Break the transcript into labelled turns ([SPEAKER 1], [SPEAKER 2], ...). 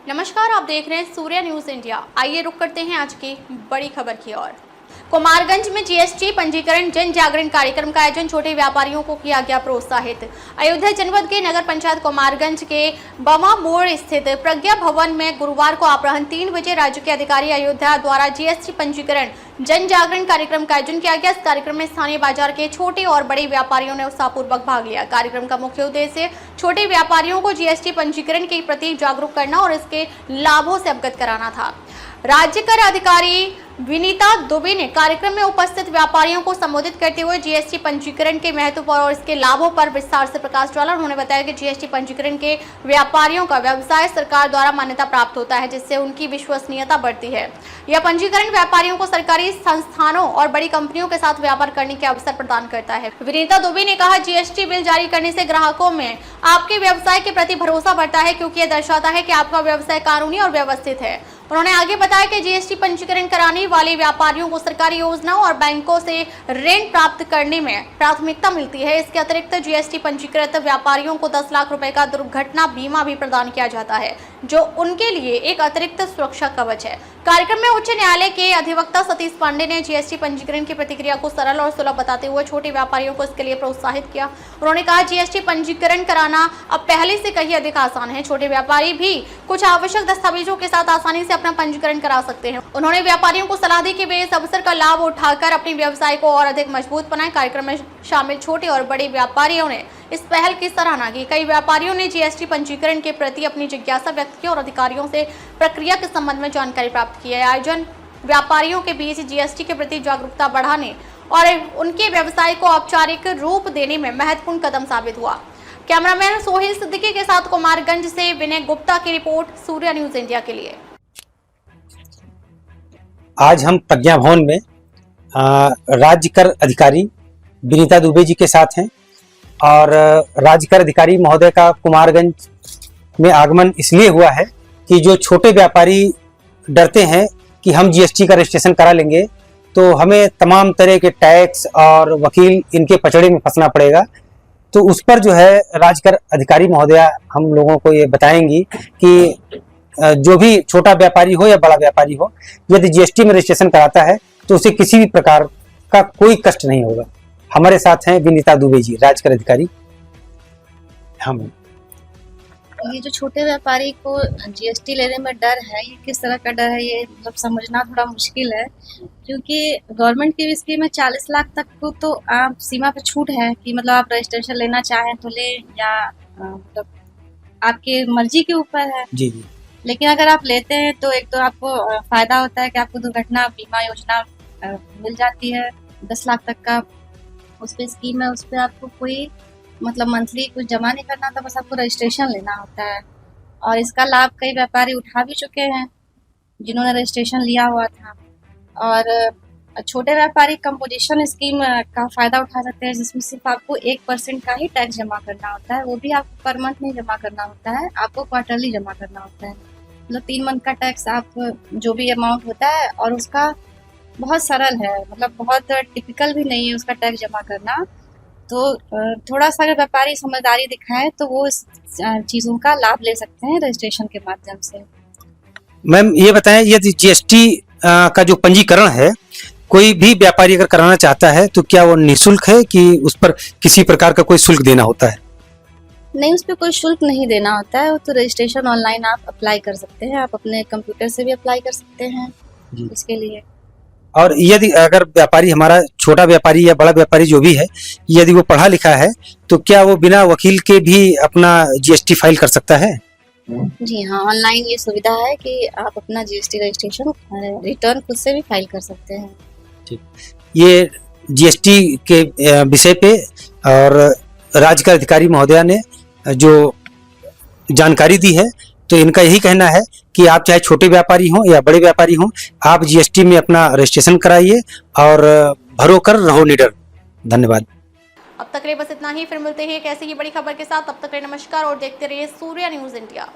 [SPEAKER 1] नमस्कार, आप देख रहे हैं सूर्य न्यूज इंडिया। आइए रुक करते हैं आज की बड़ी खबर की ओर। कुमारगंज में जीएसटी पंजीकरण जन जागरण कार्यक्रम का आयोजन छोटे व्यापारियों को किया गया प्रोत्साहित। अयोध्या जनपद के नगर पंचायत कुमारगंज के बमा मोड़ स्थित प्रज्ञा भवन में गुरुवार को अपराह्न 3 बजे राज्य के अधिकारी अयोध्या द्वारा जीएसटी पंजीकरण जन जागरण कार्यक्रम का आयोजन किया गया। इस कार्यक्रम में स्थानीय बाजार के छोटे और बड़े व्यापारियों ने उत्साहपूर्वक भाग लिया। कार्यक्रम का मुख्य उद्देश्य छोटे व्यापारियों को जीएसटी पंजीकरण के प्रति जागरूक करना और इसके लाभों से अवगत कराना था। राज्य कर अधिकारी विनीता दुबे ने कार्यक्रम में उपस्थित व्यापारियों को संबोधित करते हुए जीएसटी पंजीकरण के महत्व पर और इसके लाभों पर विस्तार से प्रकाश डाला। उन्होंने बताया कि जीएसटी पंजीकरण के व्यापारियों का व्यवसाय सरकार द्वारा मान्यता प्राप्त होता है, जिससे उनकी विश्वसनीयता बढ़ती है। यह पंजीकरण व्यापारियों को सरकारी संस्थानों और बड़ी कंपनियों के साथ व्यापार करने के अवसर प्रदान करता है। विनीता दुबे ने कहा, जीएसटी बिल जारी करने से ग्राहकों में आपके व्यवसाय के प्रति भरोसा बढ़ता है, क्योंकि यह दर्शाता है कि आपका व्यवसाय कानूनी और व्यवस्थित है। उन्होंने आगे बताया कि जीएसटी पंजीकरण कराने वाले व्यापारियों को सरकारी योजनाओं और बैंकों से ऋण प्राप्त करने में प्राथमिकता मिलती है। इसके अतिरिक्त जीएसटी पंजीकृत व्यापारियों को 10 लाख रुपए का दुर्घटना बीमा भी प्रदान किया जाता है, जो उनके लिए एक अतिरिक्त सुरक्षा कवच है। कार्यक्रम में उच्च न्यायालय के अधिवक्ता सतीश पांडे ने जीएसटी पंजीकरण की प्रक्रिया को सरल और सुलभ बताते हुए छोटे व्यापारियों को इसके लिए प्रोत्साहित किया। उन्होंने कहा, जीएसटी पंजीकरण कराना अब पहले से कहीं अधिक आसान है। छोटे व्यापारी भी कुछ आवश्यक दस्तावेजों के साथ आसानी से अपना पंजीकरण करा सकते हैं। उन्होंने व्यापारियों को सलाह दी कि वे इस अवसर का लाभ उठाकर अपने व्यवसाय को और अधिक मजबूत बनाएं। कार्यक्रम में शामिल छोटे और बड़े व्यापारियों ने इस पहल की सराहना की। कई व्यापारियों ने जीएसटी पंजीकरण के प्रति अपनी जिज्ञासा व्यक्त की और अधिकारियों से प्रक्रिया के संबंध में जानकारी प्राप्त की है। आयोजन व्यापारियों के बीच जीएसटी के प्रति जागरूकता बढ़ाने और उनके व्यवसाय को औपचारिक रूप देने में महत्वपूर्ण कदम साबित हुआ। कैमरामैन सोहेल सिद्दीकी के साथ कुमारगंज से विनय गुप्ता की रिपोर्ट, सूर्य न्यूज इंडिया के लिए।
[SPEAKER 2] आज हम प्रज्ञा भवन में राज्य कर अधिकारी विनीता दुबे जी के साथ हैं और राज्य कर अधिकारी महोदय का कुमारगंज में आगमन इसलिए हुआ है कि जो छोटे व्यापारी डरते हैं कि हम जीएसटी का रजिस्ट्रेशन करा लेंगे तो हमें तमाम तरह के टैक्स और वकील इनके पचड़े में फंसना पड़ेगा, तो उस पर जो है राज्य कर अधिकारी महोदया हम लोगों को ये बताएंगी कि जो भी छोटा व्यापारी हो या बड़ा व्यापारी हो, यदि जीएसटी में रजिस्ट्रेशन कराता है तो उसे किसी भी प्रकार का कोई कष्ट नहीं होगा। हमारे साथ हैं विनीता दुबे जी, राज्य कर अधिकारी। हम
[SPEAKER 3] ये जो छोटे व्यापारी को जीएसटी लेने में डर है, ये किस तरह का डर है, ये मतलब समझना थोड़ा मुश्किल है, क्योंकि गवर्नमेंट की स्कीम में 40 लाख तक को तो आप सीमा पे छूट है कि मतलब आप रजिस्ट्रेशन लेना चाहें तो ले, या मतलब आपके मर्जी के ऊपर है।
[SPEAKER 2] जी जी।
[SPEAKER 3] लेकिन अगर आप लेते हैं तो एक तो आपको फायदा होता है कि आपको दुर्घटना बीमा योजना मिल जाती है 10 लाख तक का, उस पर स्कीम है, उस पर आपको कोई मतलब मंथली कुछ जमा नहीं करना था, बस आपको रजिस्ट्रेशन लेना होता है। और इसका लाभ कई व्यापारी उठा भी चुके हैं जिन्होंने रजिस्ट्रेशन लिया हुआ था। और छोटे व्यापारी कंपोजिशन स्कीम का फायदा उठा सकते हैं, जिसमें सिर्फ आपको 1% का ही टैक्स जमा करना होता है। वो भी आपको पर मंथ नहीं जमा करना होता है, आपको क्वार्टरली जमा करना होता है। मतलब 3 मंथ का टैक्स आप जो भी अमाउंट होता है, और उसका बहुत सरल है, मतलब बहुत टिपिकल भी नहीं है उसका टैक्स जमा करना। तो थोड़ा सा अगर व्यापारी समझदारी दिखाए तो वो इस चीज़ों का लाभ ले सकते हैं रजिस्ट्रेशन के माध्यम से।
[SPEAKER 2] मैम ये बताएं, यदि जीएसटी का जो पंजीकरण है कोई भी व्यापारी अगर कराना चाहता है तो क्या वो निःशुल्क है कि उस पर किसी प्रकार का कोई शुल्क देना होता है?
[SPEAKER 3] नहीं, उस पर कोई शुल्क नहीं देना होता है। वो तो रजिस्ट्रेशन ऑनलाइन आप अप्लाई कर सकते हैं, आप अपने कंप्यूटर से भी अप्लाई कर सकते हैं इसके लिए।
[SPEAKER 2] और यदि अगर व्यापारी हमारा छोटा व्यापारी या बड़ा व्यापारी जो भी है, यदि वो पढ़ा लिखा है तो क्या वो बिना वकील के भी अपना जीएसटी फाइल कर सकता है?
[SPEAKER 3] जी हाँ, ऑनलाइन ये सुविधा है कि आप अपना जीएसटी रजिस्ट्रेशन रिटर्न खुद से भी फाइल कर सकते हैं।
[SPEAKER 2] ठीक, ये जीएसटी के विषय पे और राज्य का अधिकारी महोदया ने जो जानकारी दी है, तो इनका यही कहना है कि आप चाहे छोटे व्यापारी हों या बड़े व्यापारी हों, आप जीएसटी में अपना रजिस्ट्रेशन कराइए और भरो कर रहो निडर। धन्यवाद।
[SPEAKER 1] अब तक के लिए बस इतना ही, फिर मिलते हैं एक ऐसी ही बड़ी खबर के साथ। तब तक के लिए नमस्कार और देखते रहिए सूर्य न्यूज इंडिया।